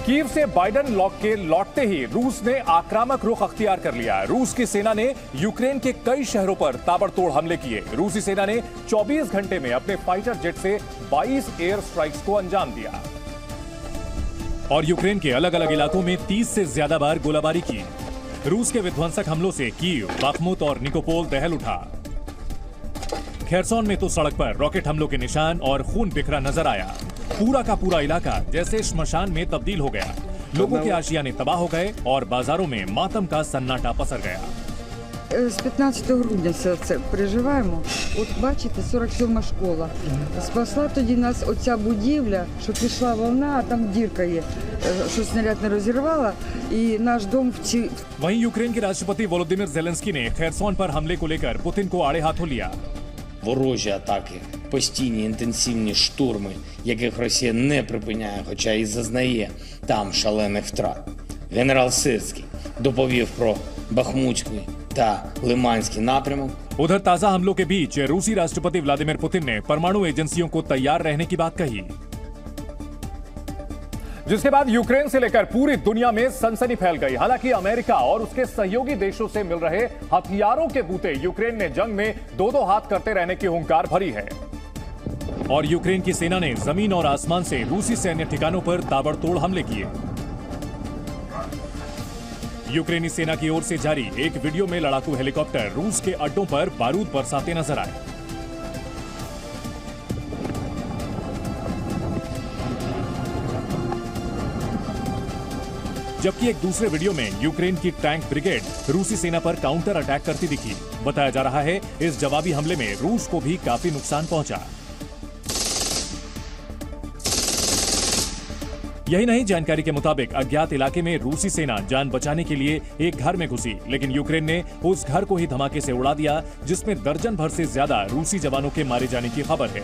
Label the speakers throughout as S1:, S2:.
S1: Kyiv से Biden लौट के लौटते ही रूस ने आक्रामक रुख अख्तियार कर लिया। रूस की सेना ने यूक्रेन के कई शहरों पर ताबड़तोड़ हमले किए। रूसी सेना ने 24 घंटे में अपने फाइटर जेट से 22 एयर स्ट्राइक्स को अंजाम दिया और यूक्रेन के अलग अलग इलाकों में 30 से ज्यादा बार गोलाबारी की। रूस के विध्वंसक हमलों से कीव, बाखमुत और निकोपोल दहल उठा। खेरसोन में तो सड़क पर रॉकेट हमलों के निशान और खून बिखरा नजर आया। पूरा का पूरा इलाका जैसे श्मशान में तब्दील हो गया। लोगों के आशियाने तबाह हो गए और बाजारों में मातम का सन्नाटा पसर गया।
S2: З 15 грудня все це переживаємо. От бачите, 47-ма школа. Спасла тоді нас оця будівля, що пішла волна, а там дірка є, що снаряд не розірвала, і наш дом в ці...
S1: वहीं यूक्रेन के राष्ट्रपति वोलोदिमिर ज़ेलेंस्की ने खेरसोन पर हमले को लेकर पुतिन को आड़े हाथों लिया।
S3: Ворожі атаки, постійні інтенсивні штурми, яких Росія не припиняє, хоча і зазнає там шалених втрат. Генерал Сирський доповів про Бахмутський та Лиманський напрямок.
S1: उधर ताजा हमलों के बीच रूसी राष्ट्रपति व्लादिमीर पुतिन ने परमाणु एजेंसियों को तैयार रहने की बात कही, जिसके बाद यूक्रेन से लेकर पूरी दुनिया में सनसनी फैल गई। हालांकि अमेरिका और उसके सहयोगी देशों से मिल रहे हथियारों के बूते यूक्रेन ने जंग में दो हाथ करते रहने की हुंकार भरी है और यूक्रेन की सेना ने जमीन और आसमान से रूसी सैन्य ठिकानों पर ताबड़तोड़ हमले किए। यूक्रेनी सेना की ओर से जारी एक वीडियो में लड़ाकू हेलीकॉप्टर रूस के अड्डों पर बारूद बरसाते नजर आए। जबकि एक दूसरे वीडियो में यूक्रेन की टैंक ब्रिगेड रूसी सेना पर काउंटर अटैक करती दिखी। बताया जा रहा है इस जवाबी हमले में रूस को भी काफी नुकसान पहुंचा। यही नहीं, जानकारी के मुताबिक अज्ञात इलाके में रूसी सेना जान बचाने के लिए एक घर में घुसी, लेकिन यूक्रेन ने उस घर को ही धमाके से उड़ा दिया, जिसमें दर्जन भर से ज्यादा रूसी जवानों के मारे जाने की खबर है।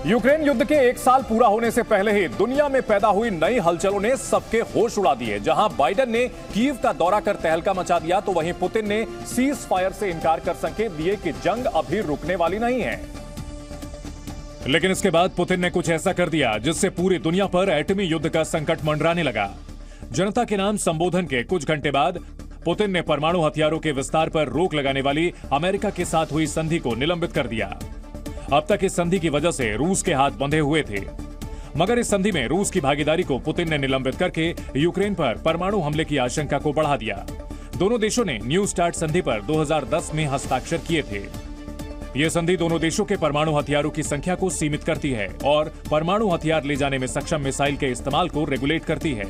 S1: यूक्रेन युद्ध के 1 साल पूरा होने से पहले ही दुनिया में पैदा हुई नई हलचलों ने सबके होश उड़ा दिए। जहां बाइडेन ने कीव का दौरा कर तहलका मचा दिया, तो वहीं पुतिन ने सीज फायर से इनकार कर संकेत दिए कि जंग अभी रुकने वाली नहीं है। लेकिन इसके बाद पुतिन ने कुछ ऐसा कर दिया जिससे पूरी दुनिया पर एटमी युद्ध का संकट मंडराने लगा। जनता के नाम संबोधन के कुछ घंटे बाद पुतिन ने परमाणु हथियारों के विस्तार पर रोक लगाने वाली अमेरिका के साथ हुई संधि को निलंबित कर दिया। अब तक इस संधि की वजह से रूस के हाथ बंधे हुए थे, मगर इस संधि में रूस की भागीदारी को पुतिन ने निलंबित करके यूक्रेन पर परमाणु हमले की आशंका को बढ़ा दिया। दोनों देशों ने न्यू स्टार्ट संधि पर 2010 में हस्ताक्षर किए थे। यह संधि दोनों देशों के परमाणु हथियारों की संख्या को सीमित करती है और परमाणु हथियार ले जाने में सक्षम मिसाइल के इस्तेमाल को रेगुलेट करती है।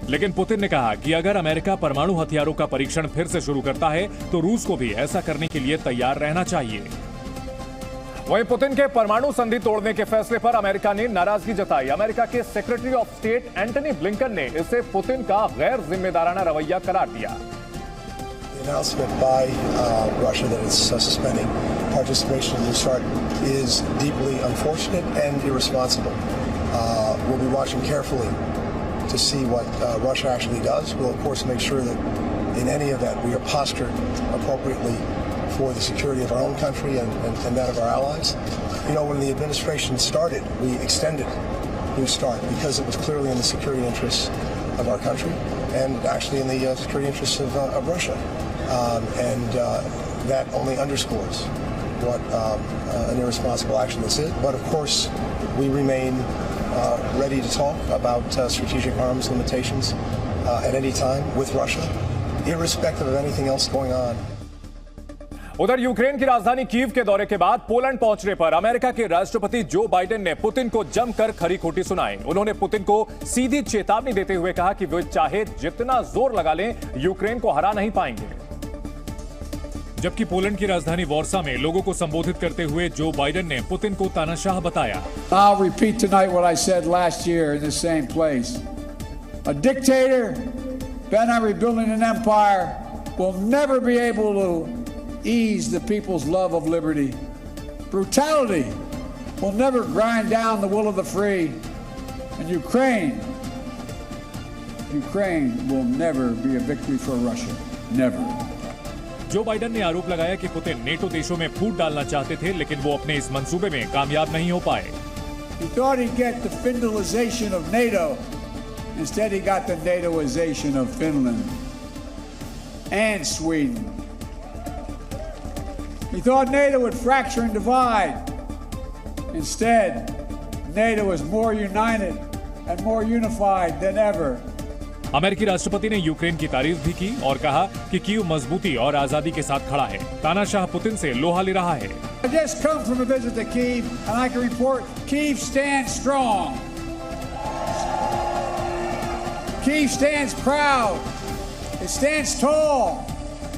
S1: लेकिन पुतिन ने कहा कि अगर अमेरिका परमाणु हथियारों का परीक्षण फिर से शुरू करता है तो रूस को भी ऐसा करने के लिए तैयार रहना चाहिए। वहीं पुतिन के परमाणु संधि तोड़ने के फैसले पर अमेरिका ने नाराजगी जताई। अमेरिका के secretary of state Antony Blinken ने इसे पुतिन का गैर जिम्मेदाराना रवैया करार दिया।
S4: The announcement by Russia that it's suspending participation in the START is deeply unfortunate and irresponsible. We'll be watching carefully to see what Russia actually does. We'll of course make sure that in any event we are postured appropriately for the security of our own country and that of our allies. You know, when the administration started, we extended New START because it was clearly in the security interests of our country and actually in the security interests of Russia. That only underscores what an irresponsible action this is. But of course, we remain ready to talk about strategic arms limitations at any time with Russia, irrespective of anything else going on.
S1: उधर Ukraine की राजधानी Kyiv के दौरे के बाद Poland पहुंचने पर America के राष्ट्रपति जो बाइडेन ने पुतिन को जमकर खरी खोटी सुनाई। उन्होंने पुतिन को सीधी चेतावनी देते हुए कहा कि वे चाहे जितना जोर लगा लें, यूक्रेन को हरा नहीं पाएंगे। जबकि पोलैंड की राजधानी वॉर्सा में लोगों को संबोधित करते हुए जो बाइडेन ने पुतिन को तानाशाह बताया।
S5: I'll repeat tonight what I said last year in the same place. A dictator bent on rebuilding an empire will never be able to ease the people's love of liberty. Brutality will never grind down the will of the free. And Ukraine will never be a victory for Russia. Never.
S1: Joe Biden ने आरोप लगाया कि Putin NATO देशों में फूट डालना चाहते थे, लेकिन वो अपने इस मंसूबे में कामयाब नहीं हो पाए।
S5: He thought he'd get the Finlandization of NATO. Instead, he got the NATOization of Finland and Sweden. He thought NATO would fracture and divide. Instead, NATO is more united and more unified than ever.
S1: अमेरिकी राष्ट्रपति ने Ukraine की तारीफ भी की और कहा कि कीव मजबूती और आजादी के साथ खड़ा है, तानाशाह पुतिन से लोहा ले रहा है।
S5: I just come from a visit to Kyiv, and I can report Kyiv stands strong. Kyiv stands proud. It stands tall,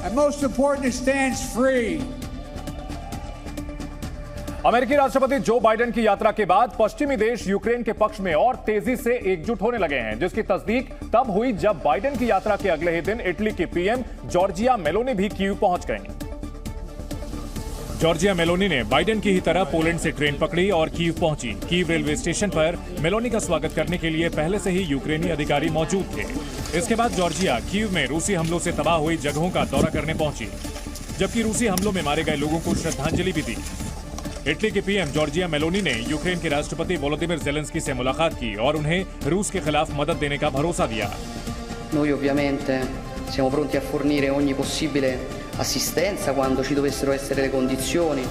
S5: and most important, it stands free.
S1: अमेरिकी राष्ट्रपति जो बाइडेन की यात्रा के बाद पश्चिमी देश यूक्रेन के पक्ष में और तेजी से एकजुट होने लगे हैं, जिसकी तस्दीक तब हुई जब बाइडेन की यात्रा के अगले ही दिन इटली की पीएम जॉर्जिया मेलोनी भी कीव पहुंच गईं। जॉर्जिया मेलोनी ने बाइडेन की ही तरह पोलैंड से ट्रेन पकड़ी और कीव पहुंची। कीव रेलवे स्टेशन पर मेलोनी का स्वागत करने के लिए पहले से ही यूक्रेनी अधिकारी मौजूद थे। इसके बाद जॉर्जिया कीव में रूसी हमलों से तबाह हुई जगहों का दौरा करने पहुंची, जबकि रूसी हमलों में मारे गए लोगों को श्रद्धांजलि भी दी। इटली के पीएम जॉर्जिया मेलोनी ने यूक्रेन के राष्ट्रपति वोलोदिमिर ज़ेलेंस्की से मुलाकात की और उन्हें रूस के खिलाफ मदद देने का भरोसा दिया।
S6: Noi ovviamente siamo pronti a fornire ogni possibile assistenza quando ci dovessero essere le condizioni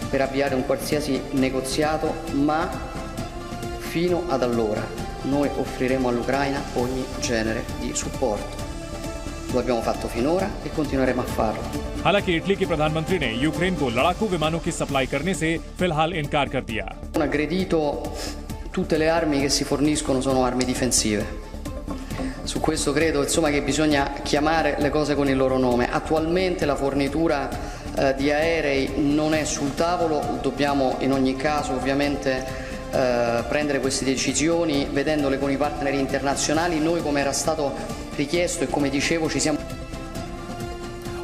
S6: per avviare un qualsiasi negoziato, ma fino ad allora noi offriremo all'Ucraina ogni genere di supporto. Lo abbiamo fatto finora e continueremo a farlo.
S1: हालांकि Italy के प्रधानमंत्री ने Ukraine को लड़ाकू विमानों की supply करने से फिलहाल इनकार कर दिया।
S6: Aggredito tutte le armi che si forniscono sono armi difensive. Su questo credo insomma che bisogna chiamare le cose con il loro nome. Attualmente la fornitura di aerei non è sul tavolo, dobbiamo in ogni caso ovviamente prendere queste decisioni vedendole con i partner internazionali. Noi, come era stato richiesto e come dicevo, ci siamo.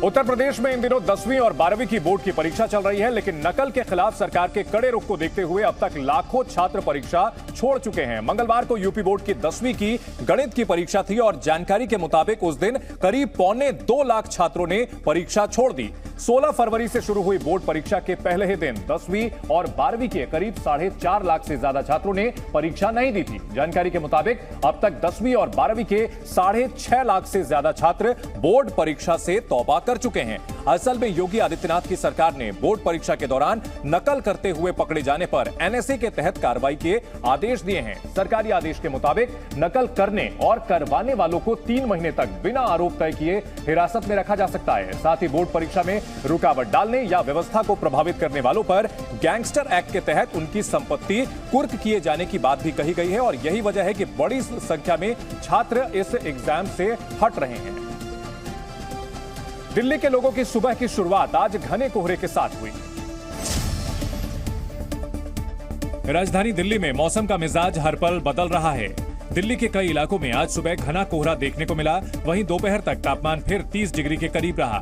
S1: Uttar Pradesh में इन दिनों 10वीं और 12वीं की board की परीक्षा चल रही है, लेकिन नकल के खिलाफ सरकार के कड़े रुख को देखते हुए अब तक लाखों छात्र परीक्षा छोड़ चुके हैं। मंगलवार को यूपी बोर्ड की 10वीं की गणित की परीक्षा थी और जानकारी के मुताबिक उस दिन करीब 1.25 लाख छात्रों ने परीक्षा छोड़ दी। 16 फरवरी से शुरू हुई बोर्ड परीक्षा के पहले ही दिन 10वीं और 12वीं के करीब 4.5 लाख से ज्यादा छात्रों ने परीक्षा नहीं दी थी। जानकारी के मुताबिक अब तक 10वीं और 12वीं के 6.5 लाख से ज्यादा छात्र बोर्ड परीक्षा से तौबा कर चुके हैं। असल में योगी आदित्यनाथ की सरकार ने बोर्ड परीक्षा के दौरान नकल करते हुए पकड़े जाने पर एनएसए के तहत कार्रवाई के आदेश दिए हैं। सरकारी आदेश के मुताबिक नकल करने और करवाने वालों को 3 महीने तक बिना आरोप तय किए हिरासत में रखा जा सकता है। साथ ही बोर्ड परीक्षा में रुकावट डालने या व्यवस्था को प्रभावित करने वालों पर गैंगस्टर एक्ट के तहत उनकी संपत्ति कुर्क किए जाने की बात भी कही गई है और यही वजह है कि बड़ी संख्या में छात्र इस एग्जाम से हट रहे हैं। दिल्ली के लोगों की सुबह की शुरुआत आज घने कोहरे के साथ हुई। राजधानी दिल्ली में मौसम का मिजाज हर पल बदल रहा है। दिल्ली के कई इलाकों में आज सुबह घना कोहरा देखने को मिला, वहीं दोपहर तक तापमान फिर 30 डिग्री के करीब रहा।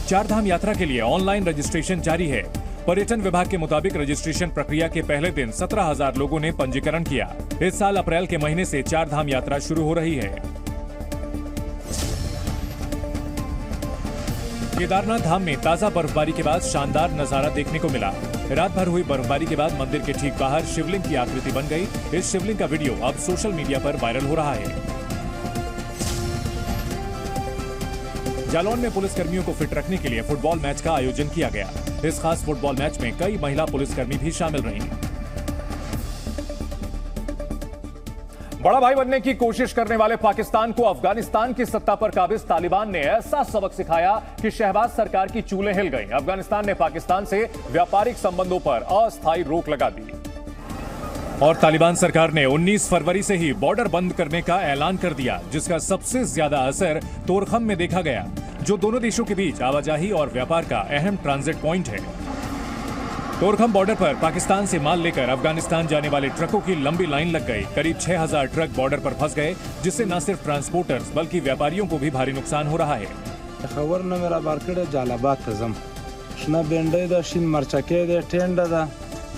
S1: चारधाम यात्रा के लिए ऑनलाइन रजिस्ट्रेशन जारी है। पर्यटन विभाग के मुताबिक रजिस्ट्रेशन प्रक्रिया के पहले दिन 17,000 लोगों ने पंजीकरण किया। इस साल अप्रैल के महीने से चारधाम यात्रा शुरू हो रही है। केदारनाथ धाम में ताजा बर्फबारी के बाद शानदार नजारा देखने को मिला। रात भर हुई बर्फबारी के बाद मंदिर के ठीक बाहर शिवलिंग की आकृति बन गई। इस शिवलिंग का वीडियो अब सोशल मीडिया पर वायरल हो रहा है। जालौन में पुलिसकर्मियों को फिट रखने के लिए फुटबॉल मैच का आयोजन किया गया। इस खास फुटबॉल मैच में कई महिला पुलिसकर्मी भी शामिल रहीं। बड़ा भाई बनने की कोशिश करने वाले पाकिस्तान को अफगानिस्तान की सत्ता पर काबिज तालिबान ने ऐसा सबक सिखाया कि शहबाज सरकार की चूलें हिल गईं। अफगानिस्तान ने पाकिस्तान से व्यापारिक संबंधों पर अस्थायी रोक लगा दी और तालिबान सरकार ने 19 फरवरी से ही बॉर्डर बंद करने का ऐलान कर दिया, जिसका सबसे ज्यादा असर तोरखम में देखा गया, जो दोनों देशों के बीच आवाजाही और व्यापार का अहम ट्रांजिट पॉइंट है। तोरखम बॉर्डर पर पाकिस्तान से माल लेकर अफगानिस्तान जाने वाले ट्रकों की लंबी लाइन लग गई। करीब 6,000 ट्रक बॉर्डर पर फंस गए, जिससे न सिर्फ ट्रांसपोर्टर्स बल्कि व्यापारियों को भी भारी नुकसान हो रहा है।
S7: खबर न मेरा बारकड़े जालाबाद तजम शना बेंडे दा शिन मरचके दे टेंडा दा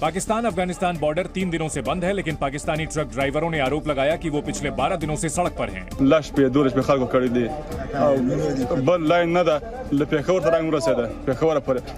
S1: पाकिस्तान अफगानिस्तान बॉर्डर 3 दिनों से बंद है, लेकिन पाकिस्तानी ट्रक ड्राइवरों ने आरोप लगाया कि वो पिछले 12 दिनों से सड़क पर हैं।
S8: लाश पे दूर पे खाल को कड़ी दी बल लाइन ना दा पेखवर तरंग रसेदा पेखवर पर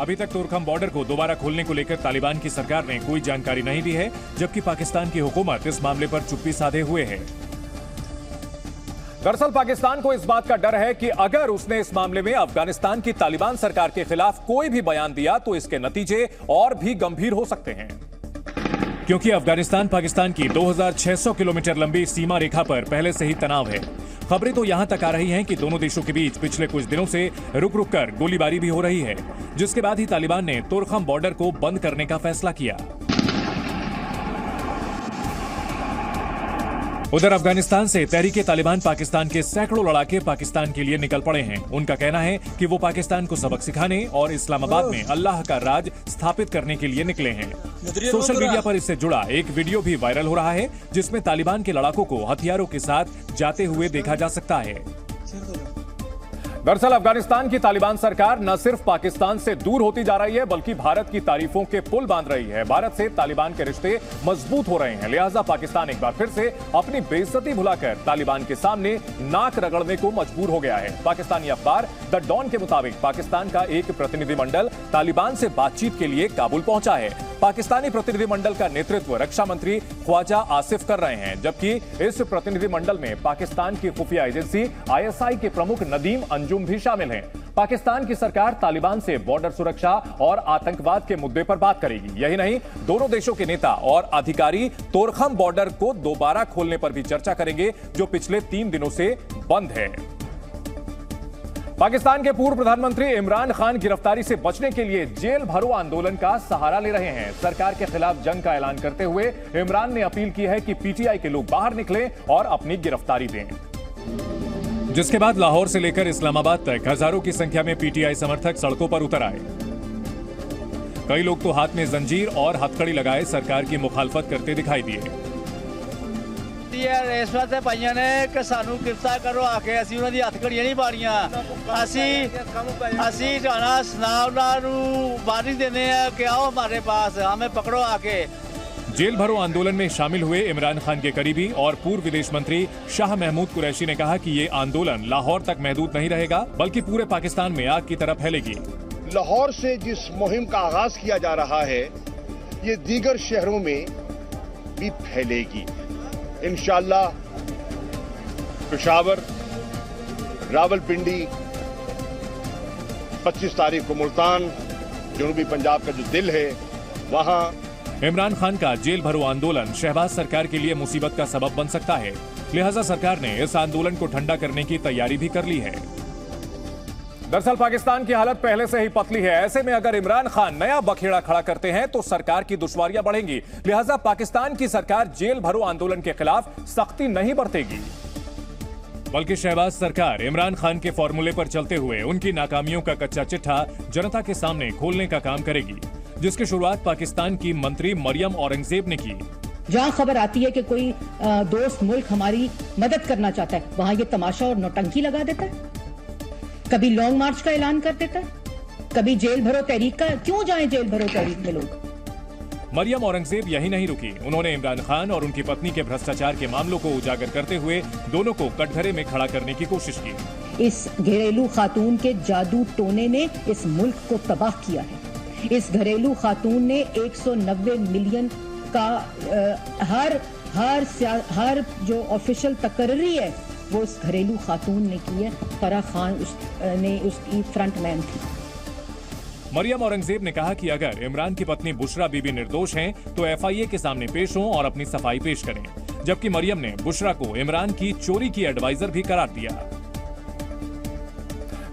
S1: अभी तक तोरखम बॉर्डर को दोबारा खोलने को लेकर तालिबान की सरकार ने कोई जानकारी नहीं दी है, जबकि पाकिस्तान की हुकूमत इस मामले पर चुप्पी साधे हुए है। दरअसल पाकिस्तान को इस बात का डर है कि अगर उसने इस मामले में अफगानिस्तान की तालिबान सरकार के खिलाफ कोई भी बयान दिया तो इसके नतीजे और भी गंभीर हो सकते हैं, क्योंकि अफगानिस्तान पाकिस्तान की 2600 किलोमीटर लंबी सीमा रेखा पर पहले से ही तनाव है। खबरें तो यहां तक आ रही हैं कि दोनों देशों के बीच पिछले कुछ दिनों से रुक रुक कर गोलीबारी भी हो रही है, जिसके बाद ही तालिबान ने तोरखम बॉर्डर को बंद करने का फैसला किया। उधर अफगानिस्तान से तहरीके तालिबान पाकिस्तान के सैकड़ों लड़ाके पाकिस्तान के लिए निकल पड़े हैं। उनका कहना है कि वो पाकिस्तान को सबक सिखाने और इस्लामाबाद में अल्लाह का राज स्थापित करने के लिए निकले हैं। सोशल मीडिया पर इससे जुड़ा एक वीडियो भी वायरल हो रहा है, जिसमें तालिबान के लड़ाकों को हथियारों के साथ जाते हुए देखा जा सकता है। दरअसल अफगानिस्तान की तालिबान सरकार न सिर्फ पाकिस्तान से दूर होती जा रही है, बल्कि भारत की तारीफों के पुल बांध रही है। भारत से तालिबान के रिश्ते मजबूत हो रहे हैं, लिहाजा पाकिस्तान एक बार फिर से अपनी बेइज्जती भुलाकर तालिबान के सामने नाक रगड़ने को मजबूर हो गया है। पाकिस्तानी अखबार द डॉन के मुताबिक पाकिस्तान का एक प्रतिनिधिमंडल तालिबान से बातचीत के लिए काबुल पहुंचा है। पाकिस्तानी प्रतिनिधिमंडल का नेतृत्व रक्षा मंत्री ख्वाजा आसिफ कर रहे हैं, जबकि इस प्रतिनिधिमंडल में पाकिस्तान की खुफिया एजेंसी ISI के प्रमुख नदीम अंजुम भी शामिल हैं। पाकिस्तान की सरकार तालिबान से बॉर्डर सुरक्षा और आतंकवाद के मुद्दे पर बात करेगी। यही नहीं, दोनों देशों के नेता और अधिकारी तोरखम बॉर्डर को दोबारा खोलने पर भी चर्चा करेंगे, जो पिछले 3 दिनों से बंद है। पाकिस्तान के पूर्व प्रधानमंत्री इमरान खान गिरफ्तारी से बचने के लिए जेल भरो आंदोलन का सहारा ले रहे हैं। सरकार के खिलाफ जंग का ऐलान करते हुए इमरान ने अपील की है कि PTI के लोग बाहर निकलें और अपनी गिरफ्तारी दें। जिसके बाद लाहौर से लेकर इस्लामाबाद तक हजारों की संख्या में PTI समर्थक सड़कों पर उतर आए। कई लोग तो हाथ में जंजीर और हथकड़ी लगाए सरकार की मुखालफत करते दिखाई दिए।
S9: ਇਸ ਵਾਸਤੇ ਪਾਈਆਂ ਨੇ ਕਿ ਸਾਨੂੰ ਗ੍ਰਿਫਤਾਰ ਕਰੋ ਆ ਕੇ ਅਸੀਂ ਉਹਨਾਂ ਦੀ ਹੱਥਕੜੀਆਂ ਨਹੀਂ ਪਾੜੀਆਂ ਅਸੀਂ ਜਾਣਾ ਸਨਾਵਲਾ ਨੂੰ ਵਾਰਨਿੰਗ देने हैं कि आओ हमारे पास हमें पकड़ो आके।
S1: जेल भरो आंदोलन में शामिल हुए इमरान खान के करीबी और पूर्व विदेश मंत्री शाह महमूद कुरैशी ने कहा कि ये आंदोलन लाहौर तक महदूद नहीं रहेगा, बल्कि पूरे पाकिस्तान में आग की तरफ फैलेगी।
S10: लाहौर से जिस मुहिम का आगाज किया जा रहा है, ये दीगर शहरों में भी फैलेगी। इंशाअल्लाह पेशावर, रावलपिंडी, 25 तारीख को मुल्तान, जनूबी पंजाब का जो दिल है वहां।
S1: इमरान खान का जेल भरो आंदोलन शहबाज सरकार के लिए मुसीबत का सबब बन सकता है, लिहाजा सरकार ने इस आंदोलन को ठंडा करने की तैयारी भी कर ली है। दरअसल पाकिस्तान की हालत पहले से ही पतली है। ऐसे में अगर इमरान खान नया बखेड़ा खड़ा करते हैं तो सरकार की दुश्वारियां बढ़ेंगी। लिहाजा पाकिस्तान की सरकार जेल भरो आंदोलन के खिलाफ सख्ती नहीं बरतेगी, बल्कि शहबाज सरकार इमरान खान के फॉर्मूले पर चलते हुए उनकी नाकामियों का कच्चा चिट्ठा जनता के सामने खोलने का काम करेगी, जिसकी शुरुआत पाकिस्तान की मंत्री मरियम औरंगजेब ने की।
S11: जहाँ खबर आती है कि कोई दोस्त मुल्क हमारी मदद करना चाहता है, वहाँ ये तमाशा और नौटंकी लगा देता है। कभी लॉन्ग मार्च का ऐलान कर देता है, कभी जेल भरो तहरीक का। क्यों जाएं जेल भरो तहरीक में लोग?
S1: मरियम औरंगजेब यही नहीं रुकी, उन्होंने इमरान खान और उनकी पत्नी के भ्रष्टाचार के मामलों को उजागर करते हुए दोनों को कटघरे में खड़ा करने की कोशिश की।
S11: इस घरेलू खातून के जादू टोने ने इस मुल्क को तबाह किया है। इस घरेलू खातून ने 190 मिलियन का हर जो ऑफिशियल तकर्री है वो उस घरेलू खातून ने की है। फराह खान ने उसकी फ्रंटमैन थी।
S1: मरियम औरंगजेब ने कहा कि अगर इमरान की पत्नी बुशरा बीबी निर्दोष हैं तो FIA के सामने पेश हों और अपनी सफाई पेश करें, जबकि मरियम ने बुशरा को इमरान की चोरी की एडवाइजर भी करार दिया।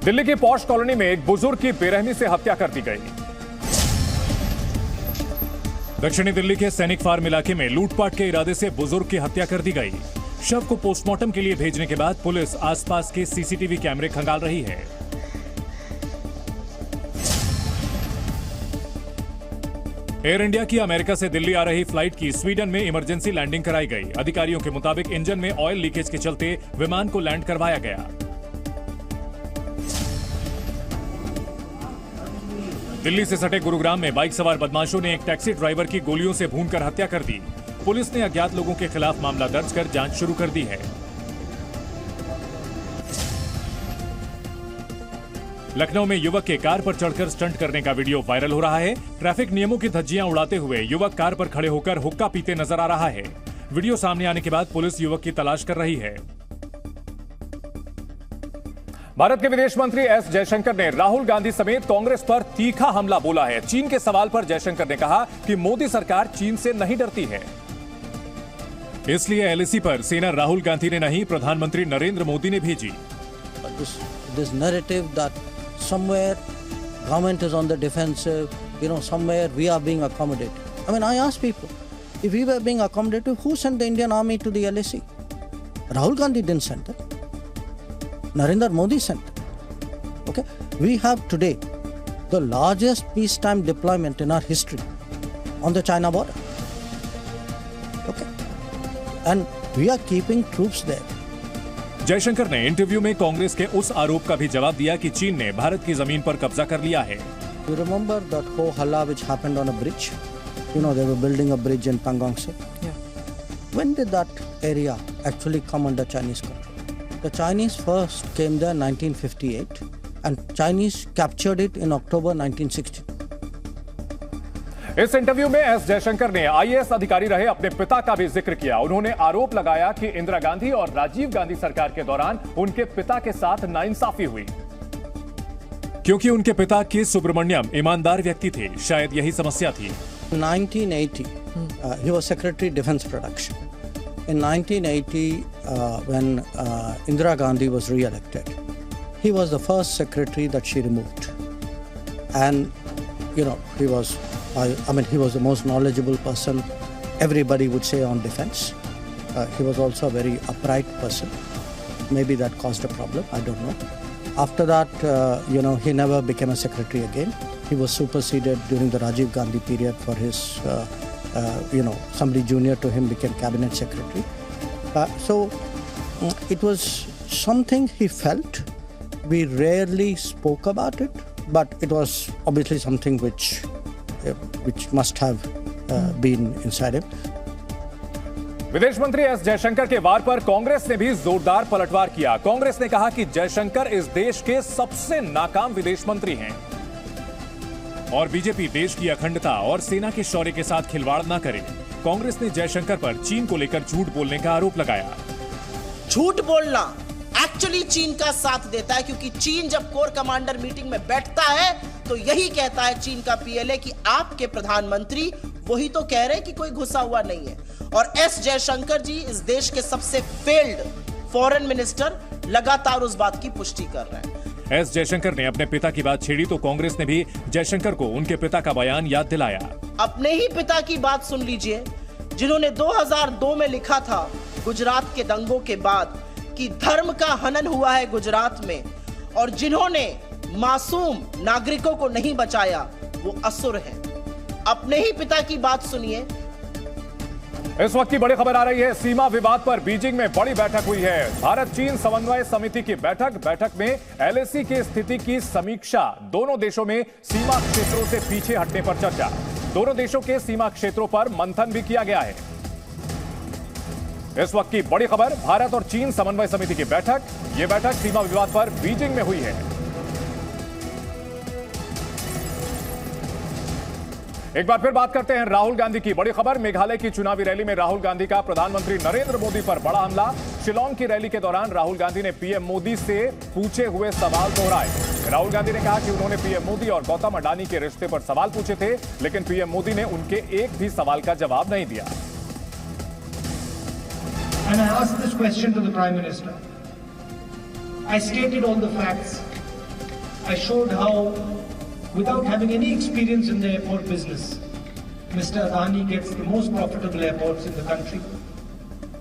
S1: दिल्ली की पॉश कॉलोनी में एक बुजुर्ग की बेरहमी से हत्या कर दी गई। दक्षिणी दिल्ली के सैनिक फार्म इलाके में लूटपाट के इरादे से बुजुर्ग की हत्या कर दी गई। शव को पोस्टमार्टम के लिए भेजने के बाद पुलिस आसपास के CCTV कैमरे खंगाल रही है। एयर इंडिया की अमेरिका से दिल्ली आ रही फ्लाइट की स्वीडन में इमरजेंसी लैंडिंग कराई गई। अधिकारियों के मुताबिक इंजन में ऑयल लीकेज के चलते विमान को लैंड करवाया गया। दिल्ली से सटे गुरुग्राम में बाइक सवार बदमाशों ने एक टैक्सी ड्राइवर की गोलियों से भूनकर हत्या कर दी। पुलिस ने अज्ञात लोगों के खिलाफ मामला दर्ज कर जांच शुरू कर दी है। लखनऊ में युवक के कार पर चढ़कर स्टंट करने का वीडियो वायरल हो रहा है। ट्रैफिक नियमों की धज्जियां उड़ाते हुए युवक कार पर खड़े होकर हुक्का पीते नजर आ रहा है। वीडियो सामने आने के बाद पुलिस युवक की तलाश कर रही है। भारत के विदेश मंत्री एस जयशंकर ने राहुल गांधी समेत कांग्रेस पर तीखा हमला बोला है। चीन के सवाल पर जयशंकर ने कहा कि मोदी सरकार चीन से नहीं डरती है, इसलिए एलएसी पर सेना राहुल गांधी ने नहीं, प्रधानमंत्री नरेंद्र मोदी ने भेजी।
S12: This narrative that somewhere government is on the defensive, somewhere we are being accommodated. I mean, I ask people, if we were being accommodated, who sent the Indian army to the LAC? Rahul Gandhi didn't send it. Narendra Modi sent it. Okay? We have today the largest peacetime deployment in our history on the China border. Okay? And we are keeping troops there.
S1: Jaishankar ने interview में कांग्रेस के उस आरोप का भी जवाब दिया कि चीन ने भारत की जमीन पर कब्जा कर लिया है।
S12: You remember that ho halla which happened on a bridge? They were building a bridge in Pangong Tse.
S2: Yeah.
S12: When did that area actually come under Chinese control? The Chinese first came there in 1958 and Chinese captured it in October 1960.
S1: इस interview में S Jaishankar ने IAS अधिकारी रहे अपने पिता का भी जिक्र किया। उन्होंने आरोप लगाया कि इंदिरा गांधी और राजीव गांधी सरकार के दौरान उनके पिता के साथ नाइंसाफी हुई, क्योंकि उनके पिता के सुब्रमण्यम ईमानदार व्यक्ति थे। शायद यही समस्या थी।
S12: 1980, he was Secretary Defense Production. In 1980, when Indira Gandhi was re-elected, he was the first secretary that she removed. And, he was the most knowledgeable person, everybody would say, on defense. He was also a very upright person. Maybe that caused a problem, I don't know. After that, he never became a secretary again. He was superseded during the Rajiv Gandhi period for his, somebody junior to him became cabinet secretary. So it was something he felt. We rarely spoke about it, but it was obviously something which must have been inside him.
S1: विदेश मंत्री S Jaishankar के वार पर कांग्रेस ने भी जोरदार पलटवार किया। कांग्रेस ने कहा कि जयशंकर इस देश के सबसे नाकाम विदेश मंत्री हैं और बीजेपी देश की अखंडता और सेना के शौर्य के साथ खिलवाड़ न करे। कांग्रेस ने जयशंकर पर चीन को लेकर झूठ बोलने का आरोप लगाया।
S13: झूठ बोलना एक्चुअली चीन का साथ देता है, क्योंकि चीन जब कोर कमांडर मीटिंग में बैठता है तो यही कहता है चीन का पीएलए कि आपके प्रधानमंत्री वही तो कह रहे हैं कि कोई घुसा हुआ नहीं है। और एस जयशंकर जी इस देश के सबसे फेल्ड फॉरेन मिनिस्टर लगातार उस बात की पुष्टि कर रहे हैं।
S1: एस जयशंकर ने अपने पिता की बात छेड़ी तो कांग्रेस ने भी जयशंकर को उनके पिता का बयान याद दिलाया।
S13: अपने ही पिता की बात सुन लीजिए, जिन्होंने 2002 में लिखा था गुजरात के दंगों के बाद कि धर्म का हनन हुआ है गुजरात में, और जिन्होंने मासूम नागरिकों को नहीं बचाया वो असुर है। अपने ही पिता की बात सुनिए।
S1: इस वक्त की बड़ी खबर आ रही है, सीमा विवाद पर बीजिंग में बड़ी बैठक हुई है। भारत चीन समन्वय समिति की बैठक में एलएसी की स्थिति की समीक्षा, दोनों देशों में सीमा क्षेत्रों से पीछे हटने पर चर्चा, दोनों देशों के सीमा क्षेत्रों पर मंथन भी किया गया है। इस वक्त की बड़ी खबर, भारत और चीन समन्वय समिति की बैठक। यह बैठक सीमा विवाद पर बीजिंग में हुई है। एक बार फिर बात करते हैं राहुल गांधी की बड़ी खबर। मेघालय की चुनावी रैली में राहुल गांधी का प्रधानमंत्री नरेंद्र मोदी पर बड़ा हमला। शिलोंग की रैली के दौरान राहुल गांधी ने पीएम मोदी से पूछे हुए सवाल दोहराए। राहुल गांधी ने कहा कि उन्होंने पीएम मोदी और गौतम अडानी के रिश्ते पर सवाल पूछे थे, लेकिन पीएम मोदी ने उनके एक भी सवाल का जवाब नहीं दिया।
S14: And I asked this question to the Prime Minister. I stated all the facts. I showed how, without having any experience in the airport business, Mr. Adani gets the most profitable airports in the country.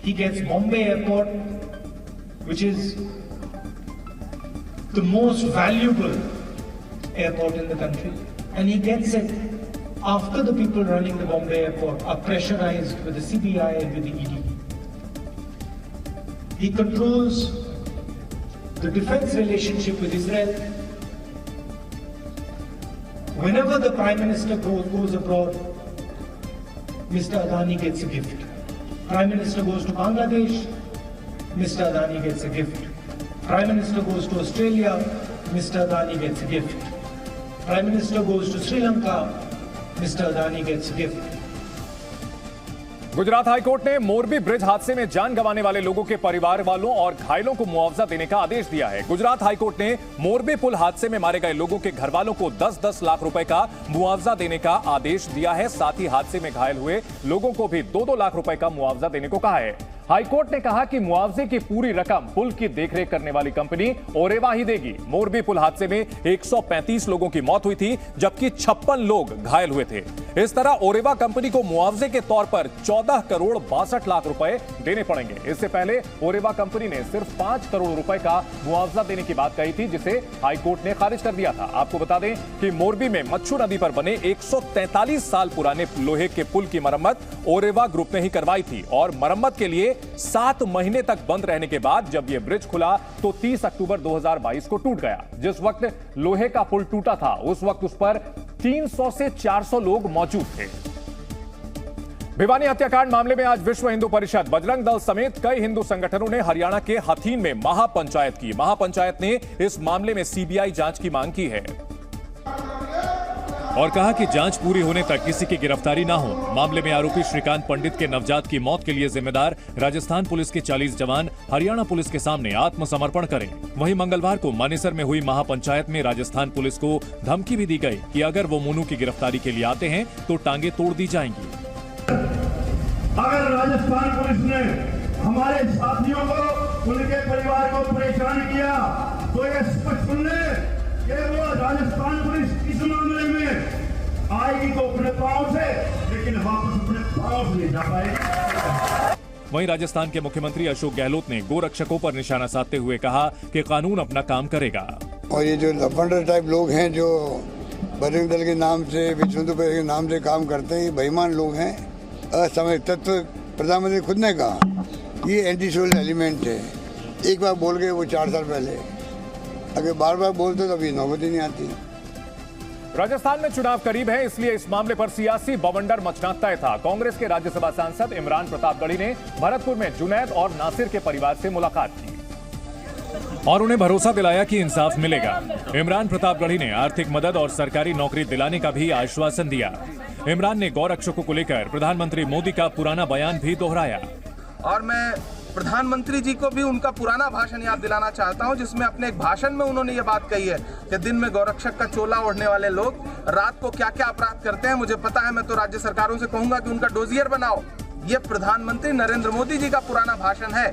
S14: He gets Bombay Airport, which is the most valuable airport in the country, and he gets it after the people running the Bombay airport are pressurized with the CBI and with the ED. He controls the defense relationship with Israel. Whenever the Prime Minister goes abroad, Mr. Adani gets a gift. Prime Minister goes to Bangladesh, Mr. Adani gets a gift. Prime Minister goes to Australia, Mr. Adani gets a gift. Prime Minister goes to Sri Lanka, Mr. Adani gets a gift.
S1: Gujarat high court ने Morbi bridge हादसे में जान गंवाने वाले लोगों के परिवार वालों और घायलों को मुआवजा देने का आदेश दिया है। गुजरात हाईकोर्ट ने मोरबी पुल हादसे में मारे गए लोगों के घर वालों को 10-10 लाख रुपए का मुआवजा देने का आदेश दिया है। साथ ही हादसे में घायल हुए लोगों को भी 2-2 लाख रुपए का मुआवजा देने को कहा है। हाईकोर्ट ने कहा कि मुआवजे की पूरी रकम पुल की देखरेख करने वाली कंपनी ओरेवा ही देगी। मोरबी पुल हादसे में 135 लोगों की मौत हुई थी, जबकि 56 लोग घायल हुए थे। इस तरह ओरेवा कंपनी को मुआवजे के तौर पर 14 करोड़ 62 लाख रुपए देने पड़ेंगे। इससे पहले ओरेवा कंपनी ने सिर्फ 5 करोड़ रुपए का मुआवजा देने की बात कही थी, जिसे हाईकोर्ट ने खारिज कर दिया था। आपको बता दें कि मोरबी में मच्छू नदी पर बने 143 साल पुराने लोहे के पुल की मरम्मत ओरेवा ग्रुप ने ही करवाई थी और मरम्मत के लिए 7 महीने तक बंद रहने के बाद जब यह ब्रिज खुला तो 30 अक्टूबर 2022 को टूट गया। जिस वक्त लोहे का पुल टूटा था उस वक्त उस पर 300 से 400 लोग मौजूद थे। भिवानी हत्याकांड मामले में आज विश्व हिंदू परिषद, बजरंग दल समेत कई हिंदू संगठनों ने हरियाणा के हथीन में महापंचायत की। महापंचायत ने इस मामले में सीबीआई जांच की मांग की है और कहा कि जांच पूरी होने तक किसी की गिरफ्तारी ना हो। मामले में आरोपी श्रीकांत पंडित के नवजात की मौत के लिए जिम्मेदार राजस्थान पुलिस के 40 जवान हरियाणा पुलिस के सामने आत्मसमर्पण करें। वहीं मंगलवार को मानेसर में हुई महापंचायत में राजस्थान पुलिस को धमकी भी दी गई कि अगर वो मोनू की गिरफ्तारी के लिए आते हैं तो टांगे तोड़ दी जाएंगी।
S15: अगर राजस्थान पुलिस ने हमारे साथियों को, उनके परिवार को परेशान किया तो ये स्पष्ट सुन ले कि वो राजस्थान पुलिस इस मामले में आएगी तो अपने पांव से, लेकिन वापस अपने पांव से नहीं जा पाएगी।
S1: वहीं राजस्थान के मुख्यमंत्री अशोक गहलोत ने गोरक्षकों पर निशाना साधते हुए कहा कि कानून अपना काम करेगा।
S16: और ये जो लफंडर टाइप लोग हैं जो बजरंग दल के नाम से, विश्व हिंदू परिषद के नाम से काम करते हैं, बेईमान लोग हैं, असामरिक तत्व। प्रधानमंत्री खुद ने कहा ये एंटी सोशल एलिमेंट है। एक बार बोल गए वो 4 साल पहले, अगर बार बार बोलते तो अभी नौबत ही नहीं आती।
S1: राजस्थान में चुनाव करीब है, इसलिए इस मामले पर सियासी बवंडर मचना तय था। कांग्रेस के राज्यसभा सांसद इमरान प्रतापगढ़ी ने भरतपुर में जुनैद और नासिर के परिवार से मुलाकात की और उन्हें भरोसा दिलाया कि इंसाफ मिलेगा। इमरान प्रतापगढ़ी ने आर्थिक मदद और सरकारी नौकरी दिलाने का भी आश्वासन दिया। इमरान ने गौरक्षकों को लेकर प्रधानमंत्री मोदी का पुराना बयान भी दोहराया।
S17: और मैं प्रधानमंत्री जी को भी उनका पुराना भाषण याद दिलाना चाहता हूं, जिसमें अपने एक भाषण में उन्होंने ये बात कही है कि दिन में गौरक्षक का चोला ओढ़ने वाले लोग रात को क्या क्या अपराध करते हैं मुझे पता है। मैं तो राज्य सरकारों से कहूंगा कि उनका डोजियर बनाओ। ये प्रधानमंत्री नरेंद्र मोदी जी का पुराना भाषण है।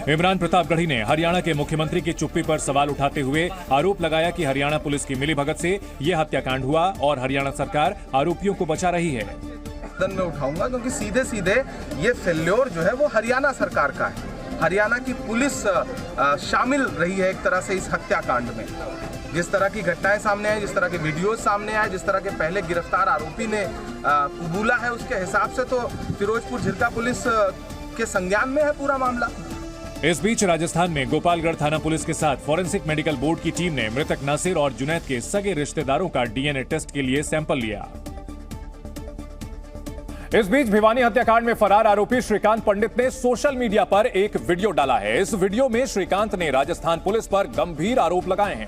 S1: इमरान प्रतापगढ़ी ने हरियाणा के मुख्यमंत्री की चुप्पी पर सवाल उठाते हुए आरोप लगाया कि हरियाणा पुलिस की मिलीभगत से यह हत्याकांड हुआ और हरियाणा सरकार आरोपियों को बचा रही है।
S17: में उठाऊंगा क्योंकि सीधे सीधे ये फेल्योर जो है वो हरियाणा सरकार का है। हरियाणा की पुलिस शामिल रही है एक तरह से इस हत्याकांड में। जिस तरह की घटनाएं सामने आई, जिस तरह के वीडियोस सामने आए, जिस तरह के पहले गिरफ्तार आरोपी ने कबूला है, उसके हिसाब से तो फिरोजपुर झिरका पुलिस के संज्ञान में है पूरा मामला।
S1: इस बीच राजस्थान में गोपालगढ़ थाना पुलिस के साथ फॉरेंसिक मेडिकल बोर्ड की टीम ने मृतक नासिर और जुनैद के सगे रिश्तेदारों का डीएनए टेस्ट के लिए सैंपल लिया। इस बीच भिवानी हत्याकांड में फरार आरोपी श्रीकांत पंडित ने सोशल मीडिया पर एक वीडियो डाला है। इस वीडियो में श्रीकांत ने राजस्थान पुलिस पर गंभीर आरोप लगाए हैं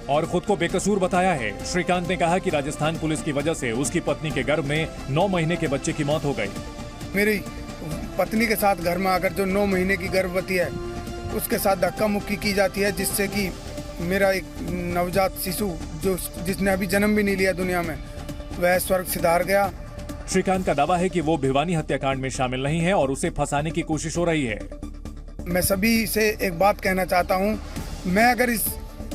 S1: और खुद को बेकसूर बताया है। श्रीकांत ने कहा कि राजस्थान पुलिस की वजह से उसकी पत्नी के गर्भ में 9 महीने के बच्चे की मौत हो गई।
S18: मेरी पत्नी के साथ घर में आकर जो 9 महीने की गर्भवती है उसके साथ धक्का मुक्की की जाती है, जिससे कि मेरा एक नवजात शिशु जिसने अभी जन्म भी नहीं लिया दुनिया में, वह स्वर्ग सिधार गया।
S1: श्रीकांत का दावा है कि वो भिवानी हत्याकांड में शामिल नहीं है और उसे फंसाने की कोशिश हो रही है।
S18: मैं सभी से एक बात कहना चाहता हूं, मैं अगर इस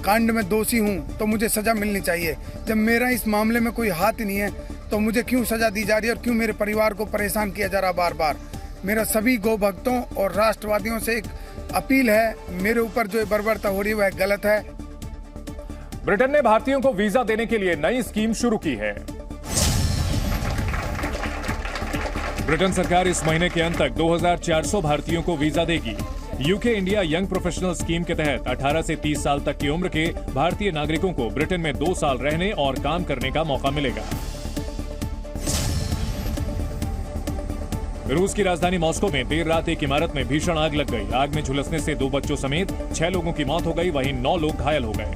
S18: कांड में दोषी हूं तो मुझे सजा मिलनी चाहिए। जब मेरा इस मामले में कोई हाथ नहीं है तो मुझे क्यों सजा दी जा रही है और क्यों मेरे परिवार को परेशान किया जा रहा बार बार। मेरा सभी गौ भक्तों और राष्ट्रवादियों से एक अपील है, मेरे ऊपर जो बर्बरता हो रही है वह गलत है।
S1: ब्रिटेन ने भारतीयों को वीजा देने के लिए नई स्कीम शुरू की है। ब्रिटेन सरकार इस महीने के अंत तक 2400 भारतीयों को वीजा देगी। UK India young professional scheme के तहत 18 से 30 साल तक की उम्र के भारतीय नागरिकों को ब्रिटेन में 2 साल रहने और काम करने का मौका मिलेगा। रूस की राजधानी मॉस्को में देर रात एक इमारत में भीषण आग लग गई। आग में झुलसने से 2 बच्चों समेत 6 लोगों की मौत हो गई, वहीं 9 लोग घायल हो गए।